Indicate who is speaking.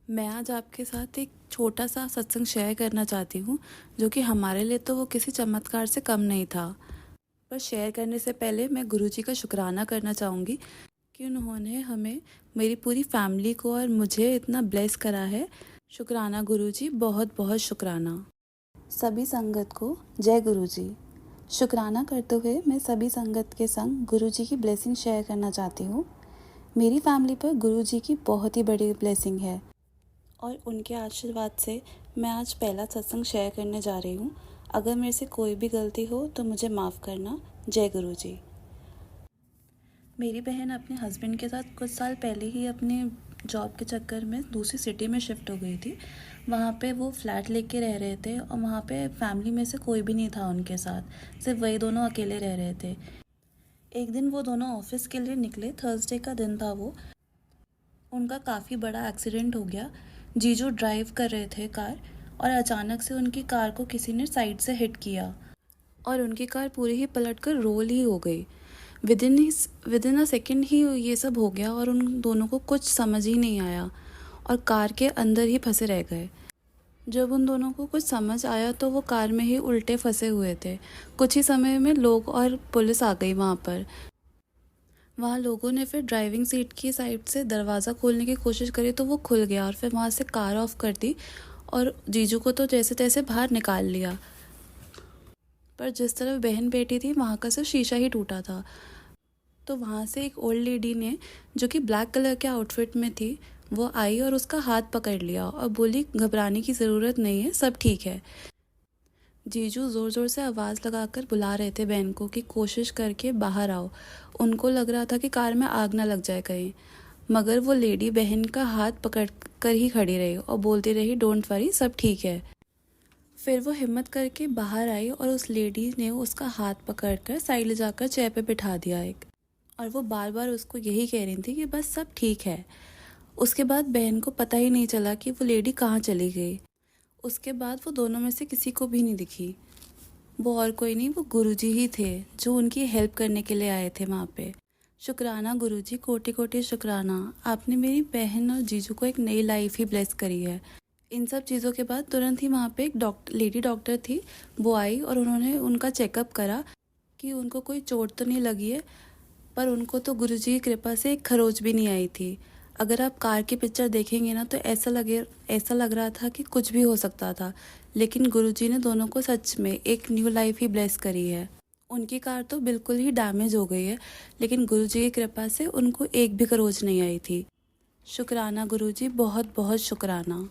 Speaker 1: मैं आज आपके साथ एक छोटा सा सत्संग शेयर करना चाहती हूँ, जो कि हमारे लिए तो वो किसी चमत्कार से कम नहीं था। पर शेयर करने से पहले मैं गुरुजी का शुक्राना करना चाहूँगी कि उन्होंने हमें, मेरी पूरी फैमिली को और मुझे इतना ब्लेस करा है। शुक्राना गुरुजी, बहुत बहुत शुक्राना। सभी संगत को जय गुरुजी। शुक्राना करते हुए मैं सभी संगत के संग गुरुजी की ब्लेसिंग शेयर करना चाहती हूँ। मेरी फैमिली पर गुरुजी की बहुत ही बड़ी ब्लेसिंग है और उनके आशीर्वाद से मैं आज पहला सत्संग शेयर करने जा रही हूँ। अगर मेरे से कोई भी गलती हो तो मुझे माफ़ करना। जय गुरुजी। मेरी बहन अपने हस्बैंड के साथ कुछ साल पहले ही अपने जॉब के चक्कर में दूसरी सिटी में शिफ्ट हो गई थी। वहाँ पे वो फ्लैट लेके रह रहे थे और वहाँ पे फैमिली में से कोई भी नहीं था उनके साथ, सिर्फ वही दोनों अकेले रह रहे थे। एक दिन वो दोनों ऑफिस के लिए निकले, थर्सडे का दिन था वो। उनका काफ़ी बड़ा एक्सीडेंट हो गया। जीजू ड्राइव कर रहे थे कार और अचानक से उनकी कार को किसी ने साइड से हिट किया और उनकी कार पूरी ही पलटकर रोल ही हो गई। विदिन अ सेकेंड ही ये सब हो गया और उन दोनों को कुछ समझ ही नहीं आया और कार के अंदर ही फंसे रह गए। जब उन दोनों को कुछ समझ आया तो वो कार में ही उल्टे फंसे हुए थे। कुछ ही समय में लोग और पुलिस आ गई वहाँ पर। वहाँ लोगों ने फिर ड्राइविंग सीट की साइड से दरवाज़ा खोलने की कोशिश करी तो वो खुल गया और फिर वहाँ से कार ऑफ कर दी और जीजू को तो जैसे तैसे बाहर निकाल लिया। पर जिस तरफ बहन बैठी थी वहाँ का सिर्फ शीशा ही टूटा था। तो वहाँ से एक ओल्ड लेडी ने, जो कि ब्लैक कलर के आउटफिट में थी, वो आई और उसका हाथ पकड़ लिया और बोली घबराने की ज़रूरत नहीं है, सब ठीक है। जीजू ज़ोर ज़ोर से आवाज़ लगाकर बुला रहे थे बहन को कि कोशिश करके बाहर आओ। उनको लग रहा था कि कार में आग ना लग जाए कहीं, मगर वो लेडी बहन का हाथ पकड़ कर ही खड़ी रही और बोलती रही डोंट वरी, सब ठीक है। फिर वो हिम्मत करके बाहर आई और उस लेडी ने उसका हाथ पकड़कर साइड ले जाकर चेयर पे बिठा दिया एक, और वो बार बार उसको यही कह रही थी कि बस सब ठीक है। उसके बाद बहन को पता ही नहीं चला कि वो लेडी कहाँ चली गई। उसके बाद वो दोनों में से किसी को भी नहीं दिखी। वो और कोई नहीं, वो गुरुजी ही थे जो उनकी हेल्प करने के लिए आए थे वहाँ पे। शुक्राना गुरुजी, कोटि कोटि शुक्राना। आपने मेरी बहन और जीजू को एक नई लाइफ ही ब्लेस करी है। इन सब चीज़ों के बाद तुरंत ही वहाँ पे एक लेडी डॉक्टर थी, वो आई और उन्होंने उनका चेकअप करा कि उनको कोई चोट तो नहीं लगी है। पर उनको तो गुरुजी की कृपा से एक खरोच भी नहीं आई थी। अगर आप कार की पिक्चर देखेंगे ना तो ऐसा लग रहा था कि कुछ भी हो सकता था, लेकिन गुरुजी ने दोनों को सच में एक न्यू लाइफ ही ब्लेस करी है। उनकी कार तो बिल्कुल ही डैमेज हो गई है, लेकिन गुरुजी की कृपा से उनको एक भी खरोच नहीं आई थी। शुक्राना गुरुजी, बहुत बहुत शुक्राना।